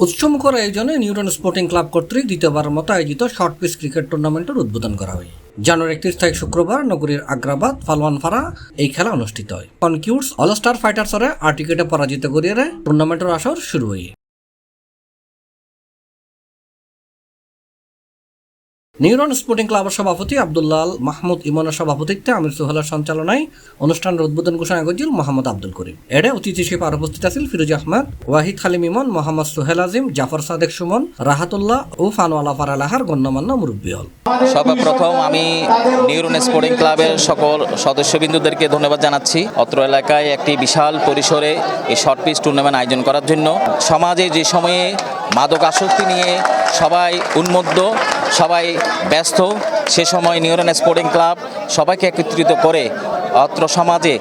উৎসমুখর আয়োজনে Newton sporting club কর্তৃক দ্বিতীয়বারের মতো আয়োজিত শর্ট পিচ ক্রিকেট টুর্নামেন্টের উদ্বোধন করা হয়। জানুয়ারি 31 তারিখ শুক্রবার নগরীর আগ্রাবাদ ফালওয়ানপাড়া এই খেলা অনুষ্ঠিত হয়। কনকিউটস অল স্টার ফাইটার্সরে 8 উইকেটে পরাজিত করিয়ে টুর্নামেন্টের আসর শুরু হয়। নিউটন স্পোর্টিং ক্লাবের সভাপতি আব্দুল্লাহ মাহমুদ ইমনের সভাপতিত্বে আমির সোহেলের সঞ্চালনায় অনুষ্ঠানের উদ্বোধন ঘোষণা করেছিল মোহাম্মদ আব্দুল করিম। এডে অতিথি হিসেবে আর উপস্থিত আছেন ফিরোজ আহমেদ, ওয়াহিদ খালিম ইমন, মোহাম্মদ সোহেল আজিম, জাফর সাদেক সুমন, রাহাতুল্লাহ ও ফানোয়ালা ফারালাহার গণ্যমান্য মুরব্বী হল। সর্বপ্রথম আমি নিউটন স্পোর্টিং ক্লাবের সকল সদস্যবৃন্দদেরকে ধন্যবাদ জানাচ্ছি। অত্র এলাকায় একটি বিশাল পরিসরে এই শর্ট পিচ টুর্নামেন্ট আয়োজন করার জন্য। সমাজে যে সময়ে মাদক আসক্তি নিয়ে সবাই উন্মত্ত, সবাই ব্যস্ত, সে সময় নিউটন স্পোর্টিং ক্লাব সবাইকে একত্রিত করে অত্র সমাজে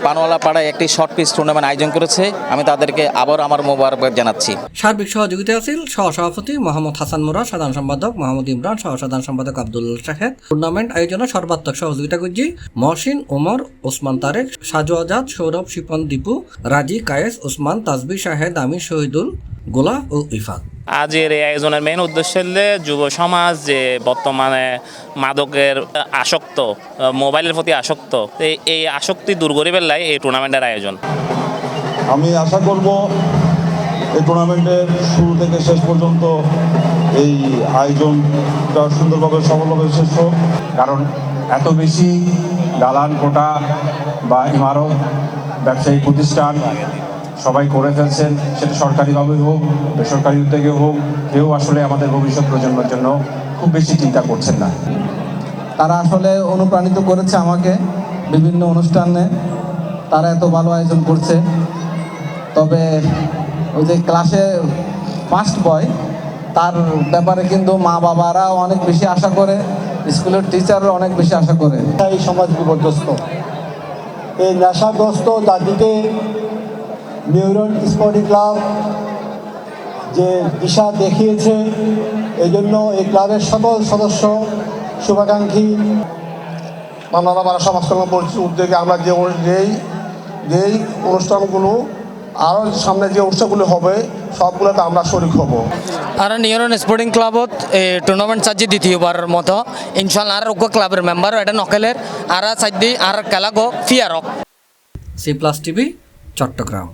পানোয়ালা পাড়ায় একটি শর্ট পিচ টুর্নামেন্ট আয়োজন করেছে। আমি তাদেরকে আবার আমার মোবারকবাদ জানাচ্ছি। সার্বিক সহযোগিতায় আছেন সহসভাপতি মোহাম্মদ হাসান মুরা, সাধারণ সম্পাদক মোহাম্মদ ইমরান, সহসাধারণ সম্পাদক আব্দুল শাহেদ। টুর্নামেন্ট আয়োজনে সর্বাত্মক সহযোগিতা করছি মহসিন, ওমর, ওসমান তারেক, সাজু আজাদ, সৌরভ, শিপন, দীপু, রাজি, কায়েস, ওসমান, তাজবি, শাহেদ, আমির, শহীদুল, গোলাপ ও ইফাত। আজকের এই আয়োজনের মেন উদ্দেশ্য হলে যুব সমাজ যে বর্তমানে মাদকের আসক্ত, মোবাইলের প্রতি আসক্ত, এই আসক্তি দূর করে ফেললাই এই টুর্নামেন্টের আয়োজন। আমি আশা করব এই টুর্নামেন্টের শুরু থেকে শেষ পর্যন্ত এই আয়োজনটা সুন্দরভাবে সফলভাবে শেষ হোক। কারণ এত বেশি দালান কোটা বা ইমারত, ব্যবসায়িক প্রতিষ্ঠান সবাই করে ফেলছেন, সেটা সরকারিভাবে হোক বেসরকারি উদ্যোগে হোক, কেউ আসলে আমাদের ভবিষ্যৎ প্রজন্মের জন্য খুব বেশি চিন্তা করছেন না। তারা আসলে অনুপ্রাণিত করেছে আমাকে বিভিন্ন অনুষ্ঠানে, তারা এত ভালো আয়োজন করছে। তবে ওই যে ক্লাসে ফার্স্ট বয়, তার ব্যাপারে কিন্তু মা বাবারাও অনেক বেশি আশা করে, স্কুলের টিচারও অনেক বেশি আশা করে। এই সমাজ বিপর্যস্ত, এই নেশাগ্রস্ত জাতিকে নিউটন স্পোর্টিং ক্লাব যে দিশা দেখিয়েছে, এই জন্য এই ক্লাবের সকল সদস্য শুভাকাঙ্ক্ষী মানবতার সমাজকর্ম উদ্যোগে আমরা যেই অনুষ্ঠানগুলো আরও সামনে যে উৎসবগুলো হবে সবগুলোতে আমরা শরিক হব। আর নিউটন স্পোর্টিং ক্লাবত টুর্নামেন্ট চাচ্ছি দ্বিতীয়বারের মতো ইনশাল্লাহ। আর ক্লাবের মেম্বার এটা নকলের আর চাই আর খেলা গো ফিয়ারক। C+ TV Chittagong.